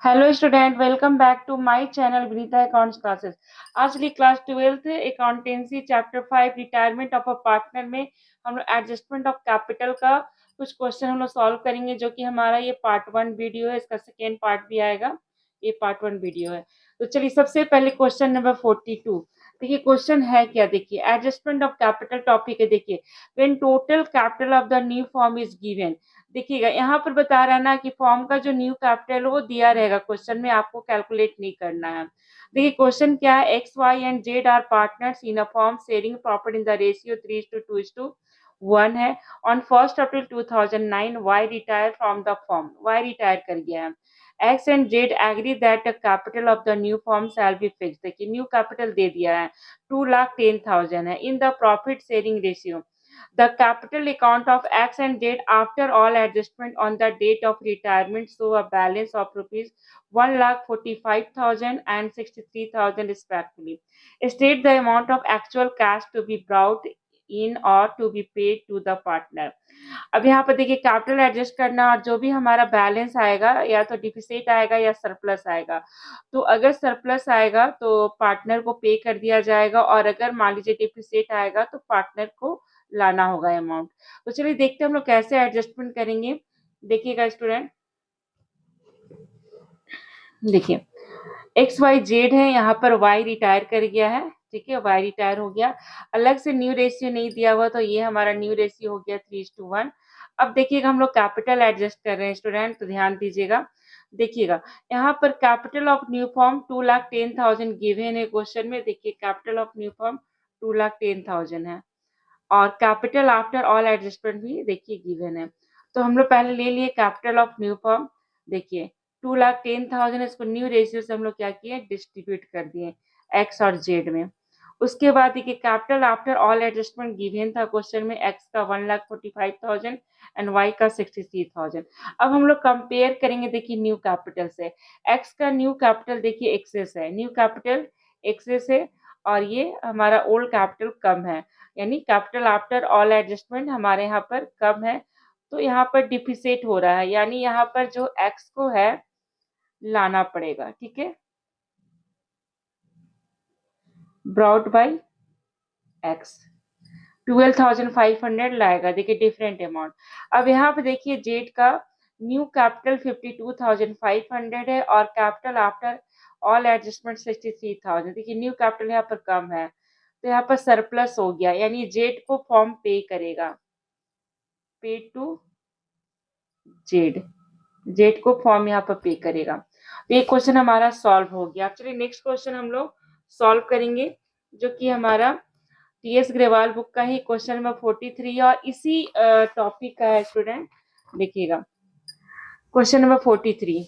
Hello student, welcome back to my channel Vinita accounts classes. आज की class 12th accountancy chapter 5 retirement of a partner में हम लोग adjustment of capital का कुछ क्वेश्चन हम लोग सॉल्व करेंगे, जो कि हमारा ये पार्ट 1 वीडियो है। इसका सेकेंड पार्ट भी आएगा। ये पार्ट 1 वीडियो है। तो चलिए सबसे पहले क्वेश्चन नंबर 42। देखिए क्वेश्चन है क्या, देखिए एडजस्टमेंट ऑफ कैपिटल टॉपिक है। देखिए when total capital of the new form is given. देखिएगा यहाँ पर बता रहा है ना कि फॉर्म का जो न्यू कैपिटल वो दिया रहेगा क्वेश्चन में, आपको कैलकुलेट नहीं करना है। देखिए क्वेश्चन क्या है, X Y and Z are partners in a firm sharing property in the ratio 3:2:1 है। On 1 April 2009 Y retire from the firm, Y retire कर गया है। X and Z agree that the capital of the new firm shall be fix. देखिए new capital दे दिया है, 2,10,000 है। In the profit sharing ratio the capital account of X and Z after all adjustment on the date of retirement show a balance of rupees 1,45,000 and 63,000 respectively. State the amount of actual cash to be brought in or to be paid to the partner. अब यहाँ पर देखिए capital adjust करना, और जो भी हमारा balance आएगा या तो डिफिसिट आएगा या सरप्लस आएगा। तो अगर सरप्लस आएगा तो पार्टनर को पे कर दिया जाएगा, और अगर मान लीजिए डिफिसिट आएगा तो पार्टनर को लाना होगा अमाउंट। तो चलिए देखते हैं हम लोग कैसे एडजस्टमेंट करेंगे। देखिएगा स्टूडेंट, देखिए एक्स वाई जेड है, यहाँ पर वाई रिटायर कर गया है। ठीक है, वाई रिटायर हो गया। अलग से न्यू रेशियो नहीं दिया हुआ, तो ये हमारा न्यू रेशियो हो गया 3:1। अब देखिएगा हम लोग कैपिटल एडजस्ट कर रहे हैं स्टूडेंट, तो ध्यान दीजिएगा। देखिएगा यहाँ पर capital of new form 2,10,000 given है क्वेश्चन में। देखिए कैपिटल ऑफ न्यू फॉर्म 2,10,000 है, और कैपिटल आफ्टर ऑल एडजस्टमेंट भी देखिए गिवन है। तो हम लोग पहले ले लिए कैपिटल ऑफ न्यू फॉर्म। देखिए 2,10,000, इसको न्यू रेशियो से हम लोग क्या किए, डिस्ट्रीब्यूट कर दिए एक्स और जेड में। उसके बाद देखिए capital after all adjustment given था क्वेश्चन में, एक्स का 1,45,000 एंड वाई का 63,000। अब हम लोग कंपेयर करेंगे देखिए न्यू कैपिटल से। एक्स का न्यू कैपिटल देखिए एक्सेस है, न्यू कैपिटल एक्सेस है, और ये हमारा ओल्ड कैपिटल कम है, यानी कैपिटल आफ्टर ऑल एडजस्टमेंट हमारे यहाँ पर कम है। तो यहाँ पर डिफिसिट हो रहा है, यानी यहाँ पर जो एक्स को है लाना पड़ेगा। ठीक है, ब्रॉट बाई एक्स 12,500 लाएगा। देखिए डिफरेंट अमाउंट। अब यहाँ पे देखिए जेड का न्यू कैपिटल 52,500 है, और कैपिटल आफ्टर ऑल एडजस्टमेंट 63,000। देखिए न्यू कैपिटल यहाँ पर कम है, तो यहाँ पर सरप्लस हो गया, यानी जेड को फॉर्म पे करेगा, पे टू जेड, जेड को फॉर्म यहाँ पर पे करेगा। तो ये क्वेश्चन हमारा सॉल्व हो गया। चलिए नेक्स्ट क्वेश्चन हम लोग सॉल्व करेंगे, जो कि हमारा टीएस ग्रेवाल बुक का ही क्वेश्चन नंबर 43 और इसी टॉपिक का है स्टूडेंट। देखिएगा क्वेश्चन नंबर 43।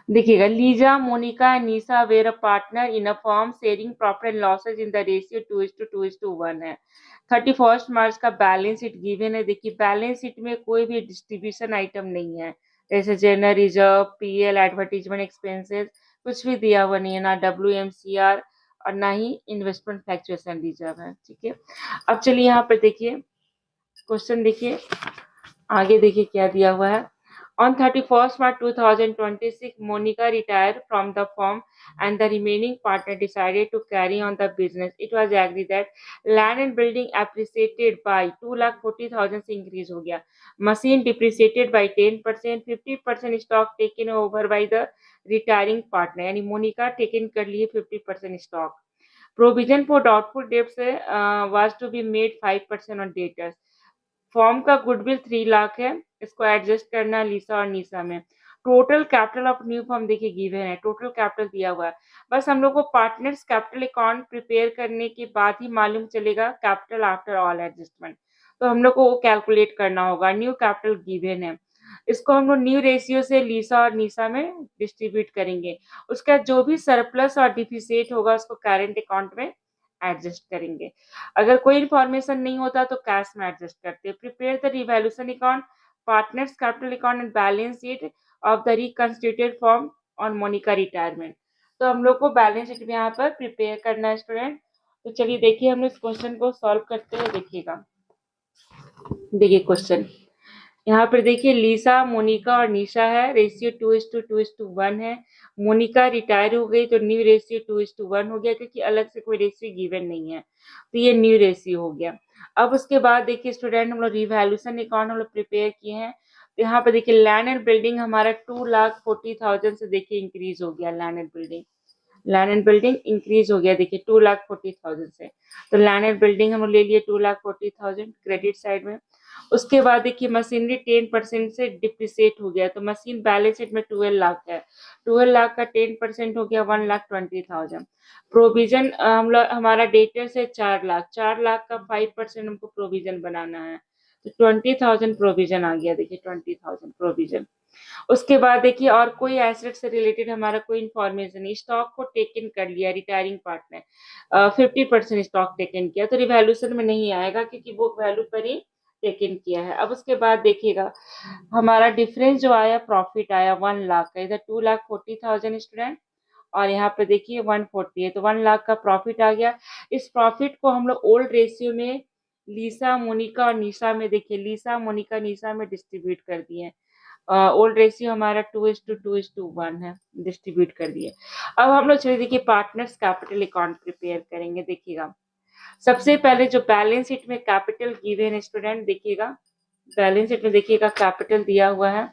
देखिएगा Lisa, Monica and Nisa were a partner in a firm sharing profit and losses in the ratio 2:2:1 है। 31 मार्च का बैलेंस शीट गिवन है। देखिए बैलेंस शीट में कोई भी डिस्ट्रीब्यूशन आइटम नहीं है, जैसे general reserve, PL, advertisement expenses, कुछ भी दिया हुआ नहीं है, ना डब्ल्यूएमसीआर और ना ही इन्वेस्टमेंट फ्लक्चुएशन रिजर्व है। ठीक है, अब चलिए यहाँ पर देखिए क्वेश्चन, देखिए आगे देखिए क्या दिया हुआ है। On 31st March 2026, Monica retired from the firm and the remaining partner decided to carry on the business. It was agreed that land and building appreciated by 2,40,000 से increase हो गया, machine depreciated by 10%, 50% stock taken over by the retiring partner, यानी Monika taken कर लिए 50% stock. Provision for doubtful debts was to be made 5% on debtors. Firm का goodwill 3 lakh है, इसको adjust करना है लीसा और नीसा में। Total capital of new firm देखिए गिवन है, टोटल कैपिटल दिया हुआ है। बस हम लोग को पार्टनर्स कैपिटल अकाउंट प्रिपेयर करने के बाद ही मालूम चलेगा कैपिटल आफ्टर ऑल एडजस्टमेंट। तो हम लोग को वो कैलकुलेट करना होगा। न्यू कैपिटल गिवन है, इसको हम लोग न्यू रेशियो से लीसा और नीसा में डिस्ट्रीब्यूट करेंगे। उसका जो भी सरप्लस और डिफिसिट होगा उसको करंट अकाउंट में एडजस्ट करेंगे। अगर कोई इंफॉर्मेशन नहीं होता तो कैश में एडजस्ट करते हैं। Prepare the revaluation account, partners capital account and balance sheet of the reconstituted firm on Monika retirement. तो हम लोग को बैलेंस शीट में यहाँ पर प्रिपेयर करना है स्टूडेंट। तो चलिए देखिए हम इस क्वेश्चन को सॉल्व करते हुए देखिएगा। देखिए क्वेश्चन यहाँ पर देखिए लीसा, मोनिका और निशा है, रेशियो 2:2:1 है। मोनिका रिटायर हो गई तो न्यू रेशियो 2:1 हो गया, क्योंकि अलग से कोई रेशियो गिवन नहीं है, तो ये न्यू रेशियो हो गया। अब उसके बाद देखिए स्टूडेंट, हम लोग रिवैल्यूएशन अकाउंट हम लोग प्रिपेयर किए हैं। तो यहाँ पे देखिए लैंड एंड बिल्डिंग हमारा 2,40,000 से देखिए इंक्रीज हो गया। लैंड एंड बिल्डिंग इंक्रीज हो गया, देखिए 2,40,000 से। तो लैंड एंड बिल्डिंग हम ले लिए 2,40,000 क्रेडिट साइड में। उसके बाद देखिए मशीनरी 10% से डिप्रिसिएट हो गया, तो मशीन बैलेंस शीट में 12 लाख है। 12 लाख का 10% हो गया 1,20,000। प्रोविजन हम लोग हमारा डेटर से 4 लाख, 4 लाख का 5% हमको प्रोविजन बनाना है, तो 20,000 प्रोविजन आ गया, देखिए 20,000 प्रोविजन। उसके बाद देखिए और कोई एसेट से रिलेटेड हमारा कोई इंफॉर्मेशन नहीं। स्टॉक को टेकन कर लिया रिटायरिंग पार्टनर, 50% स्टॉक टेकन किया, तो रिवैल्यूएशन में नहीं आएगा क्योंकि बुक वैल्यू पर ही टेकन किया है। अब उसके बाद देखिएगा हमारा डिफरेंस जो आया, प्रॉफिट आया 1 लाख का, इधर 2,40,000 स्टूडेंट, और यहाँ पे देखिए 140 है, तो 1 लाख का प्रॉफिट आ गया। इस प्रॉफिट को हम लोग ओल्ड रेशियो में लीसा, मोनिका और निशा में, देखिए लीसा, मोनिका, निशा में डिस्ट्रीब्यूट कर दिए। ओल्ड रेशियो हमारा 2:2:1 है, डिस्ट्रीब्यूट कर दिए। अब हम लोग चलिए देखिए पार्टनर्स कैपिटल अकाउंट प्रिपेयर करेंगे। देखिएगा सबसे पहले जो बैलेंस शीट में कैपिटल गिवन है स्टूडेंट, देखिएगा बैलेंस शीट में देखिएगा कैपिटल दिया हुआ है।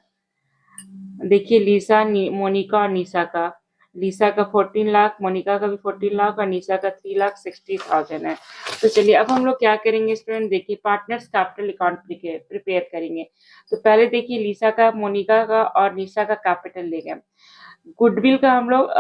देखिए लीसा, मोनिका और निशा का, लीसा का 14 लाख, मोनिका का भी 14 लाख और निशा का 3,60,000 है। तो चलिए अब हम लोग क्या करेंगे स्टूडेंट, देखिए पार्टनर्स कैपिटल अकाउंट प्रिपेयर करेंगे। तो पहले देखिए लीसा का, मोनिका का और निशा का कैपिटल ले गए। गुडविल का हम लोग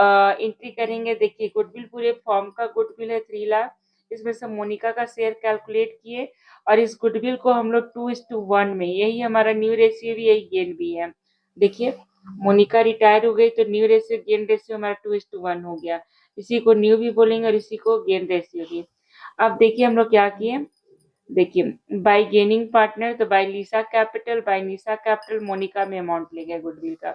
एंट्री करेंगे। देखिए गुडविल पूरे फॉर्म का गुडविल है 3 लाख, इसमें से मोनिका का शेयर कैलकुलेट किए, और इस गुडविल को हम लोग 2:1 में, यही हमारा न्यू रेशियो भी, यही गेन भी है। देखिए मोनिका रिटायर हो गई तो न्यू रेशियो गेन रेशियो हमारा 2:1 हो गया, इसी को न्यू भी बोलेंगे और इसी को गेन रेशियो भी। अब देखिए हम लोग क्या किए, देखिए बाय गेनिंग पार्टनर, तो बाय लीसा कैपिटल, बाय निशा कैपिटल, मोनिका में अमाउंट ले गया गुडविल का।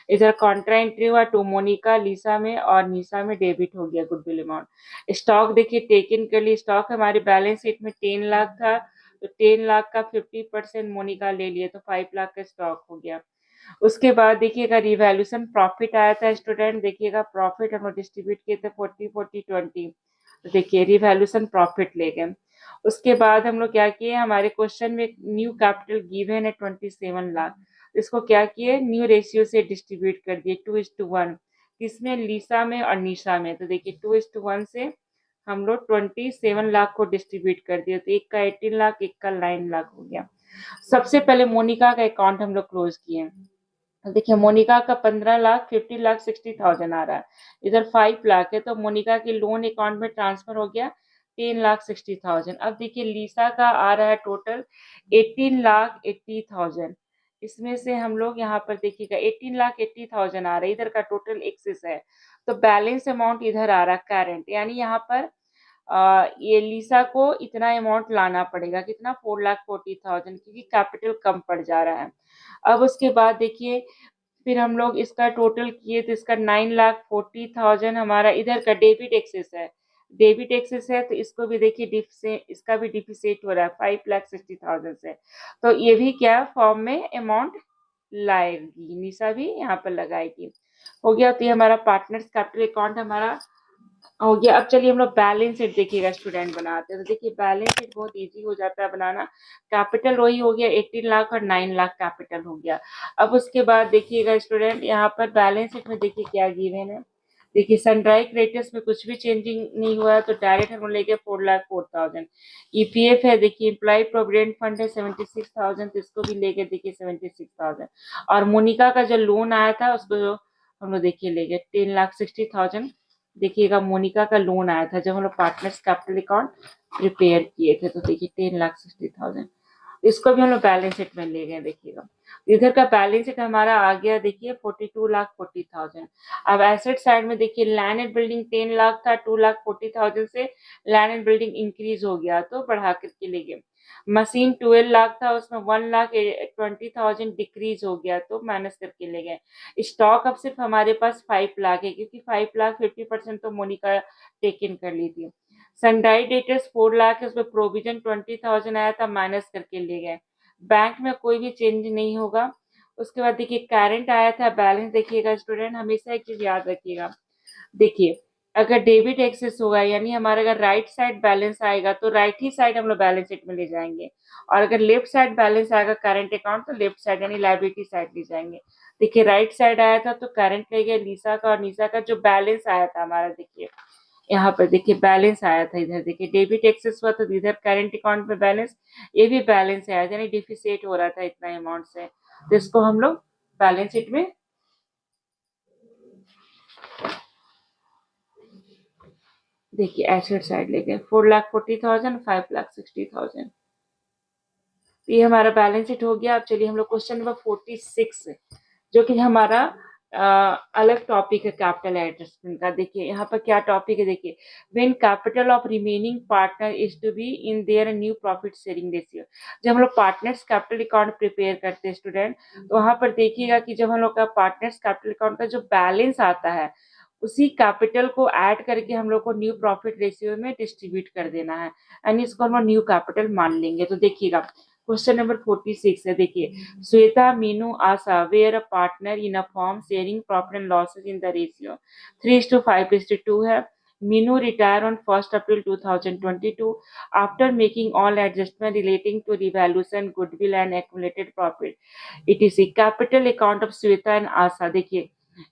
इधर कॉन्ट्रा एंट्री हुआ टू मोनिका, लीसा में और निशा में डेबिट हो गया गुडविल अमाउंट। स्टॉक देखिए टेकन कर लिए, स्टॉक हमारे बैलेंस शीट में 10 लाख था, तो 10 लाख का 50% मोनिका ले लिए, तो 5 लाख का स्टॉक हो गया। उसके बाद देखिएगा रिवैल्यूएशन प्रॉफिट आया था स्टूडेंट, देखिएगा प्रॉफिट हम लोग डिस्ट्रीब्यूट किए थे 40-40-20, तो देखिए रिवैल्यूएशन प्रॉफिट ले गए। उसके बाद हम लोग क्या किए, हमारे क्वेश्चन में न्यू कैपिटल गिवन है 27 लाख, इसको क्या किए, न्यू रेशियो से डिस्ट्रीब्यूट कर दिए 2:1, किसमें, लीसा में और निशा में। तो देखिए 2:1 से हम लोग 27 लाख को डिस्ट्रीब्यूट कर दिए, तो एक का 18 लाख, एक का 9 लाख हो गया। सबसे पहले मोनिका का अकाउंट हम लोग क्लोज किए। देखिए मोनिका का 15 लाख, 50,60,000 आ रहा है, इधर 5 लाख है, तो मोनिका के लोन अकाउंट में ट्रांसफर हो गया 10,60,000। अब देखिए लीसा का आ रहा है टोटल 18,80,000, इसमें से हम लोग यहाँ पर देखिएगा 18,80,000 आ रहा है, इधर का टोटल एक्सेस है, तो बैलेंस अमाउंट इधर आ रहा है करंट, यानी यहाँ पर ये लीसा को इतना अमाउंट लाना पड़ेगा, कितना, 4,40,000, क्योंकि कैपिटल कम पड़ जा रहा है। अब उसके बाद देखिए फिर हम लोग इसका टोटल किए, तो इसका 9,40,000 हमारा इधर का डेबिट एक्सेस है, डेबिट एक्सेस है, तो इसको भी देखिए डिफ से, इसका भी डिफिसिट हो रहा है 5,60,000 से, तो ये भी क्या फॉर्म में अमाउंट लाएगी, निशा भी यहाँ पर लगाएगी। हो गया, तो ये हमारा पार्टनर्स कैपिटल अकाउंट हमारा हो गया। अब चलिए हम लोग बैलेंस शीट देखिएगा स्टूडेंट बनाते हैं, तो देखिए बैलेंस शीट बहुत इजी हो जाता है बनाना। कैपिटल वही हो गया 18 लाख और 9 लाख कैपिटल हो गया। अब उसके बाद देखिएगा स्टूडेंट यहाँ पर बैलेंस शीट में देखिए क्या गिवन है, देखिए सनड्राई क्रेडिटर्स में कुछ भी चेंजिंग नहीं हुआ है, तो डायरेक्ट हम लेके 4,04,000। ईपीएफ है, देखिए इम्प्लॉय प्रोविडेंट फंड है 76,000, तो इसको भी लेके देखिए 76,000। और मोनिका का जो लोन आया था उसको जो हम लोग देखिए ले गए 10,60,000। देखिएगा मोनिका का लोन आया था जब हम लोग पार्टनर्स कैपिटल अकाउंट प्रिपेयर किए थे, तो देखिए 10,60,000, इसको भी हम लोग बैलेंस शीट में ले गए। देखिएगा इधर का बैलेंस शीट हमारा आ गया, देखिए 42,40,000। अब एसेट साइड में देखिए लैंड एंड बिल्डिंग 10 लाख था, 2,40,000 से लैंड एंड बिल्डिंग इंक्रीज हो गया, तो बढ़ा करके ले गए। मशीन 12 लाख था, उसमें 1,20,000 डिक्रीज हो गया, तो माइनस करके ले गए। स्टॉक अब सिर्फ हमारे पास 5 लाख है, क्योंकि 5 लाख 50% तो मोनिका टेकन कर ली थी। सनडाई डेटर्स 4 लाख है, उसमें प्रोविजन 20,000 आया था, माइनस करके ले गए। बैंक में कोई भी चेंज नहीं होगा। उसके बाद देखिए करंट आया था, बैलेंस देखिएगा स्टूडेंट, हमेशा एक चीज याद रखिएगा। देखिए अगर डेबिट एक्सेस होगा यानी हमारा अगर राइट साइड बैलेंस आएगा तो राइट ही साइड हम लोग बैलेंस शीट में ले जाएंगे, और अगर लेफ्ट साइड बैलेंस आएगा करंट अकाउंट तो लेफ्ट साइड यानी लाइबिलिटी साइड ले जाएंगे। देखिए राइट साइड आया था तो करंट ले गया लीसा का, और नीसा का जो बैलेंस आया था हमारा, देखिए यहाँ पर देखिए बैलेंस आया था, इधर देखिए डेबिट एक्सेस हुआ तो इधर करंट अकाउंट में बैलेंस, ये भी बैलेंस आया था यानी डिफिसिट हो रहा था इतना अमाउंट से, तो इसको हम लोग बैलेंस शीट में देखिए एसेट साइड लेके 4,40,000 5,60,000, ये हमारा बैलेंस शीट हो गया। अब चलिए हम लोग क्वेश्चन नंबर 46 जो कि हमारा अलग टॉपिक है कैपिटल एडजस्टमेंट का। देखिए यहाँ पर क्या टॉपिक है, देखिए when capital of remaining partner is to be in their new profit sharing ratio. जब हम लोग पार्टनर्स कैपिटल अकाउंट प्रिपेयर करते हैं स्टूडेंट, तो वहां पर देखिएगा कि जब हम लोग का पार्टनर्स कैपिटल अकाउंट का जो बैलेंस आता है उसी कैपिटल को ऐड करके हम लोग को न्यू प्रॉफिट रेशियो में डिस्ट्रीब्यूट कर देना है, यानी इसको हम लोग न्यू कैपिटल मान लेंगे। तो देखिएगा क्वेश्चन नंबर 46 है, देखिए Shweta Meenu Asha were a partner in a firm sharing profit and losses in the ratio 3:5:2 है। Meenu retire on 1st April 2022 after making all adjustment relating to revaluation, goodwill and accumulated profit. It is a capital account of Sweta and Asa। देखिए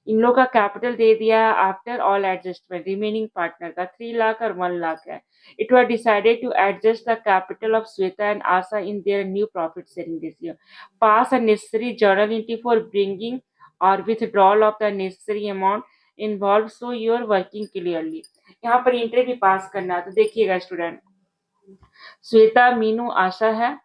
इन लोग का capital दे दिया है after all adjustment, remaining partner का 3 लाख और 1 लाख है। It was decided to adjust the capital of Sweta and Asa in their new profit sharing ratio. Pass a necessary journal entry for bringing or withdrawal of the necessary amount involved so you are working clearly। यहाँ पर entry भी पास करना है, तो देखिएगा student Shweta Meenu आशा है।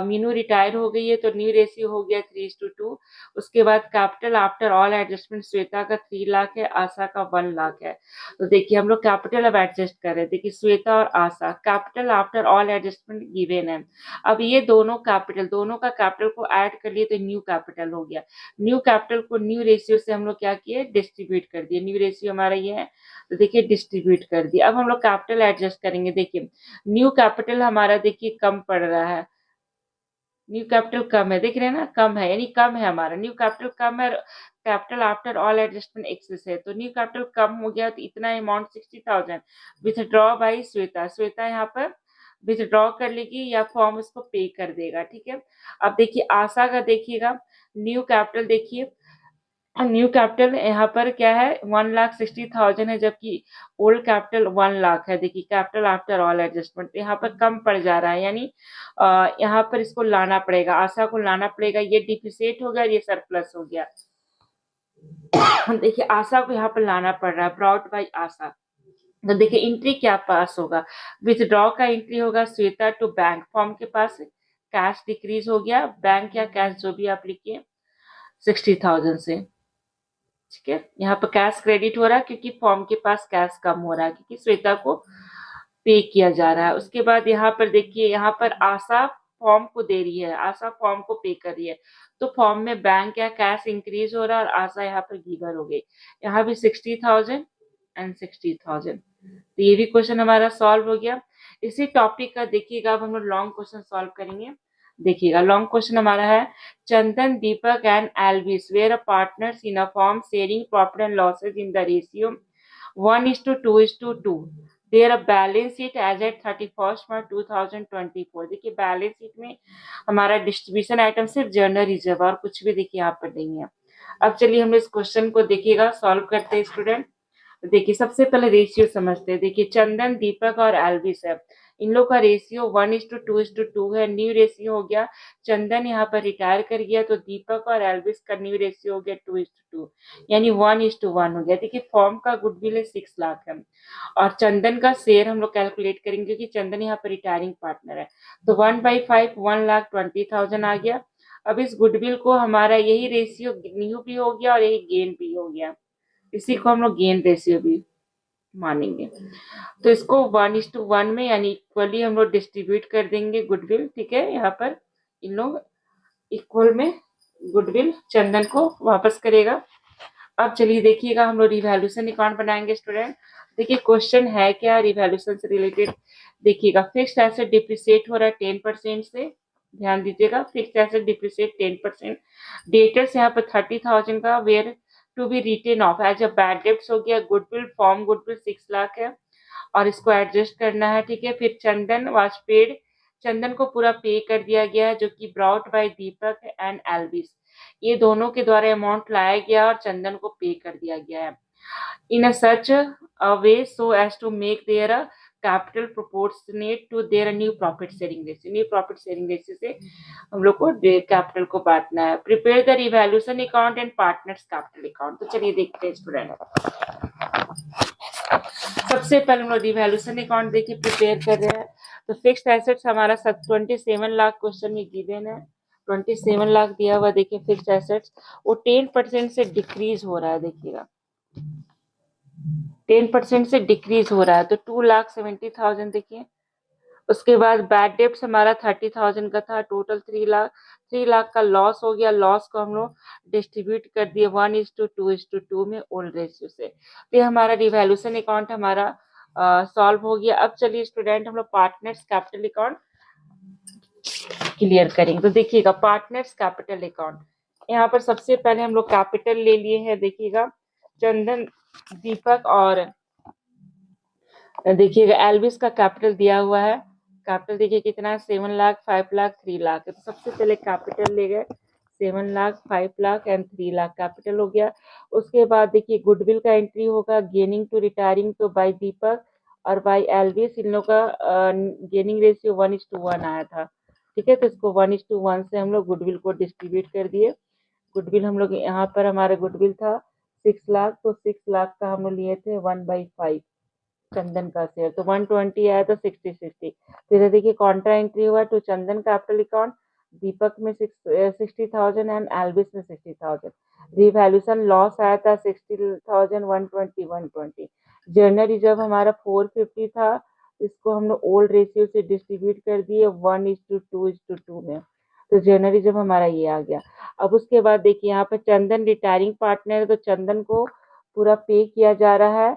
Meenu retire हो गई है तो न्यू रेशियो हो गया 3:2। उसके बाद capital after all adjustment Shweta का 3 लाख है, आशा का 1 लाख है। तो देखिए हम लोग कैपिटल अब एडजस्ट कर रहे हैं। देखिए श्वेता और Asha capital after all adjustment given है। अब ये दोनों का कैपिटल को ऐड कर लिए तो न्यू कैपिटल हो गया। न्यू कैपिटल को न्यू रेशियो से हम लोग क्या किए, डिस्ट्रीब्यूट कर दिए। न्यू रेशियो हमारा ये है, तो देखिए डिस्ट्रीब्यूट कर दिया। अब हम लोग कैपिटल एडजस्ट करेंगे। देखिए न्यू कैपिटल हमारा देखिए कम पड़ रहा है, न्यू कैपिटल कम है, देख रहे हैं ना, कम है यानी कम है हमारा न्यू कैपिटल कम है। Capital after all adjustment excess है तो न्यू कैपिटल कम हो गया, तो इतना amount 60,000 withdraw by Shweta. Shweta यहाँ पर विथड्रॉ कर लेगी या फॉर्म उसको पे कर देगा, ठीक है। अब देखिए आशा का देखिएगा न्यू कैपिटल, देखिए न्यू कैपिटल यहाँ पर क्या है 1,60,000 है, जबकि ओल्ड कैपिटल 1 लाख है। देखिए कैपिटल आफ्टर ऑल एडजस्टमेंट यहाँ पर कम पड़ जा रहा है, यानी यहाँ पर इसको लाना पड़ेगा, आशा को लाना पड़ेगा। ये डिफिसिट हो गया, ये सरप्लस हो गया। देखिए आशा को यहाँ पर लाना पड़ रहा है, ब्रॉट बाई आशा। तो देखिए एंट्री क्या पास होगा, विथड्रॉ का एंट्री होगा श्वेता टू बैंक, फॉर्म के पास कैश डिक्रीज हो गया, बैंक या कैश जो भी आप लिखिए 60,000 से, ठीक है। यहाँ पर कैश क्रेडिट हो रहा है क्योंकि फॉर्म के पास कैश कम हो रहा है क्योंकि श्वेता को पे किया जा रहा है। उसके बाद यहाँ पर देखिए यहाँ पर आशा फॉर्म को दे रही है, आशा फॉर्म को पे कर रही है, तो फॉर्म में बैंक या कैश इंक्रीज हो रहा है और आशा यहाँ पर गिवर हो गई। यहाँ भी 60,000 एंड 60,000, तो ये भी क्वेश्चन हमारा सॉल्व हो गया। इसी टॉपिक का देखिएगा अब हम लोग लॉन्ग क्वेश्चन सॉल्व करेंगे। देखिएगा लॉन्ग क्वेश्चन हमारा है Chandan Deepak and Elvis were a partners in a firm sharing profit and losses in the ratio 1:2:2। Their balance sheet as at 31st March 2024। देखिए बैलेंस शीट में हमारा डिस्ट्रीब्यूशन आइटम सिर्फ general reserve और कुछ भी देखिए यहाँ पर नहीं है। अब चलिए हम इस क्वेश्चन को देखिएगा सॉल्व करते हैं स्टूडेंट। देखिए सबसे पहले रेशियो समझते हैं। देखिए चंदन दीपक और एल्विस है, इन लोग का रेशियो 1:2:2 है। न्यू रेशियो हो गया, चंदन यहाँ पर रिटायर कर गया तो दीपक और एल्विस का न्यू रेशियो हो गया 2:2 यानी 1:1 हो गया। देखिए फॉर्म का गुडविल है 6 लाख है, और चंदन का शेयर हम लोग कैलकुलेट करेंगे क्योंकि चंदन यहाँ पर रिटायरिंग पार्टनर है, तो 1/5 1,20,000 आ गया। अब इस गुडविल को हमारा यही रेशियो न्यू भी हो गया और यही गेन भी हो गया, इसी को हम लोग गेन रेशियो भी मानेंगे। तो इसको 1:1 में यानी इक्वली हम लोग डिस्ट्रीब्यूट कर देंगे गुडविल, ठीक है। यहाँ पर इन लोग इक्वल में गुडविल चंदन को वापस करेगा। अब चलिए देखिएगा हम लोग रिवैल्यूएशन अकाउंट बनाएंगे स्टूडेंट। देखिए क्वेश्चन है क्या रिवैल्यूएशन से रिलेटेड, देखिएगा फिक्स्ड एसेट डिप्रिसिएट हो रहा है 10% से, ध्यान दीजिएगा, फिक्स्ड एसेट डिप्रिसिएट 10%। डेटर्स यहाँ पर 30,000 का, were to be written off as a bad debts हो गया। गुडविल, फॉर्म गुडविल 6 लाख है और इसको एडजस्ट करना है, ठीक है। फिर चंदन वाज पेड, चंदन को पूरा पे कर दिया गया है, जो कि brought by Deepak and Elvis, ये दोनों के द्वारा अमाउंट लाया गया और चंदन को पे कर दिया गया है in a such a way so as to make their capital proportionate to their new profit sharing ratio। New profit sharing ratio से हम लोग को कैपिटल को बांटना है। Prepare the revaluation account and partners capital account. तो चलिए देखते हैं स्टूडेंट, सबसे पहले हम लोग रिवैल्यूएशन अकाउंट देखिए प्रिपेयर कर रहे हैं। तो फिक्स्ड एसेट्स हमारा 27 लाख क्वेश्चन में गिवन है, 27 लाख दिया हुआ। देखिए फिक्स्ड एसेट्स वो 10% से डिक्रीज हो रहा है, देखिएगा 10% से डिक्रीज हो रहा है, तो 2,70,000 देखिए। उसके बाद बैड डेब्ट्स हमारा 30,000 का था, टोटल 3 लाख, 3 लाख का लॉस हो गया। लॉस को हम लोग डिस्ट्रीब्यूट कर दिए 1:2:2 में ओल्ड रेशियो से। तो ये हमारा रिवैल्यूएशन अकाउंट हमारा सॉल्व हो गया। अब चलिए स्टूडेंट हम लोग पार्टनर्स कैपिटल अकाउंट क्लियर करेंगे। तो देखिएगा पार्टनर्स कैपिटल अकाउंट, यहाँ पर सबसे पहले हम लोग कैपिटल ले लिए हैं, देखिएगा चंदन, दीपक और देखिएगा एल्विस का कैपिटल दिया हुआ है। कैपिटल देखिए कितना है, 7 लाख, 5 लाख, 3 लाख है। तो सबसे पहले कैपिटल ले गए 7 लाख, 5 लाख एंड 3 लाख कैपिटल हो गया। उसके बाद देखिए गुडविल का एंट्री होगा, गेनिंग टू रिटायरिंग तो बाय दीपक और बाय एल्विस, इन लोग का गेनिंग रेशियो 1:1 आया था, ठीक है। तो इसको 1:1 से हम लोग गुडविल को डिस्ट्रीब्यूट कर दिए। गुडविल हम लोग यहाँ पर हमारा गुडविल था 6 लाख, तो 6 लाख का हम लोग लिए थे 1/5 चंदन का शेयर, तो 120 आया, तो 60/60। फिर देखिए कॉन्ट्रा एंट्री हुआ टू चंदन कैपिटल अकाउंट, दीपक में 60,000 एंड एल्विस में 60,000। रिवैल्यूएशन लॉस आया था 60,000, 120। जर्नल रिजर्व हमारा 450 था, इसको हम लोग ओल्ड रेशियो से डिस्ट्रीब्यूट कर दिए 1:2:2 में, तो जर्नल रिजर्व हमारा ये आ गया। अब उसके बाद देखिए यहाँ पे चंदन रिटायरिंग पार्टनर है, तो चंदन को पूरा पे किया जा रहा है,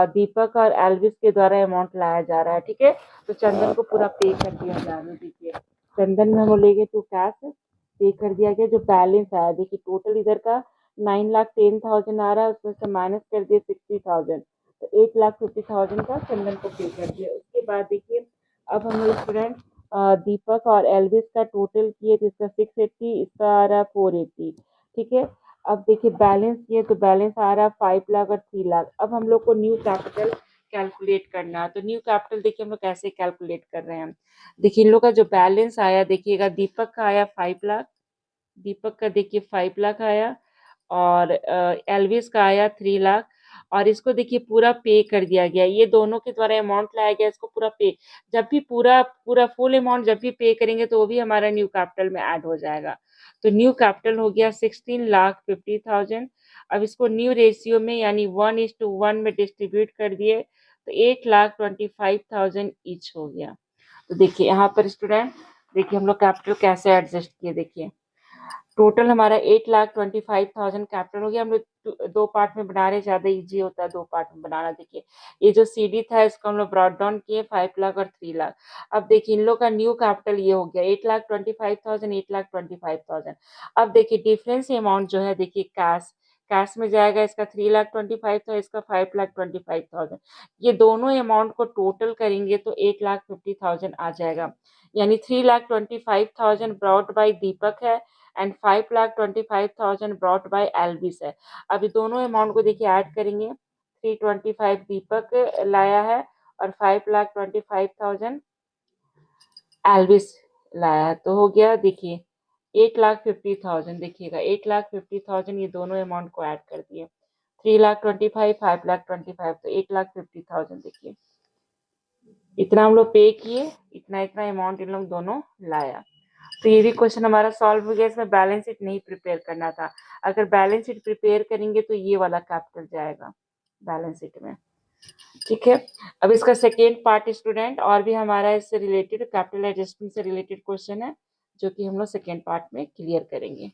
दीपक और एल्विस के द्वारा अमाउंट लाया जा रहा है, ठीक है। तो चंदन को पूरा पे कर दिया जा रहा है। देखिए चंदन में हम ले गए टू कैश, पे कर दिया गया। जो बैलेंस आया देखिए टोटल इधर का 9,10,000 आ रहा है, उसमें से माइनस कर दिए 60,000, तो 8,50,000 का चंदन को पे कर दिया। उसके बाद देखिए अब हम लोग स्टूडेंट दीपक और एल्विस का टोटल किए, तो इसका 680, इसका आ रहा है 480, ठीक है। अब देखिए बैलेंस किए तो बैलेंस आ रहा है 5 लाख और 3 लाख। अब हम लोग को न्यू कैपिटल कैलकुलेट करना है। तो न्यू कैपिटल देखिए हम लोग कैसे कैलकुलेट कर रहे हैं। देखिए इन लोग का जो बैलेंस आया, देखिएगा दीपक का आया 5 लाख, दीपक का देखिए 5 लाख आया, और एल्विस का आया 3 लाख, और इसको देखिए पूरा पे कर दिया गया। ये दोनों के द्वारा अमाउंट लाया गया, इसको पूरा पे, जब भी पूरा पूरा फुल अमाउंट जब भी पे करेंगे तो वो भी हमारा न्यू कैपिटल में ऐड हो जाएगा। तो न्यू कैपिटल हो गया 16,50,000। अब इसको न्यू रेशियो में यानी 1:1 में डिस्ट्रीब्यूट कर दिए, तो 8,25,000 ईच हो गया। तो देखिए यहाँ पर स्टूडेंट देखिए हम लोग कैपिटल कैसे एडजस्ट किए। देखिए टोटल हमारा 8,25,000 कैपिटल हो गया। हम लोग दो पार्ट में बना रहे, ज्यादा इजी होता है दो पार्ट में बनाना। देखिए ये जो सीडी था इसको हम लोग ब्रॉट डाउन किए 5 लाख और 3 लाख। अब देखिए इन लोग का न्यू कैपिटल ये हो गया 8,25,000, 8,25,000। अब देखिए डिफरेंस अमाउंट जो है, देखिए कैश, कैश में जाएगा, इसका 3,25,000 था, इसका 5,25,000। ये दोनों अमाउंट को टोटल करेंगे तो 8,50,000 आ जाएगा, यानी 3,25,000 ब्रॉट बाय दीपक है एंड 5,25,000 ब्रॉट बाय एल्विस है। अब ये दोनों अमाउंट को देखिए ऐड करेंगे, 325 दीपक लाया है और 5,25,000 एल्विस लाया है, तो हो गया देखिए 8,50,000। देखिएगा 8,50,000, ये दोनों अमाउंट को ऐड कर दिए, 3,25,000, 5,25,000, तो 8,50,000। देखिए इतना हम लोग पे किए, इतना इतना अमाउंट इन लोग दोनों लाया। तो ये भी क्वेश्चन हमारा सॉल्व हो गया। इसमें बैलेंस शीट नहीं प्रिपेयर करना था, अगर बैलेंस शीट प्रिपेयर करेंगे तो ये वाला कैपिटल जाएगा बैलेंस शीट में, ठीक है। अब इसका सेकेंड पार्ट स्टूडेंट और भी हमारा इससे रिलेटेड कैपिटल एडजस्टमेंट से रिलेटेड क्वेश्चन है, जो कि हम लोग सेकेंड पार्ट में क्लियर करेंगे।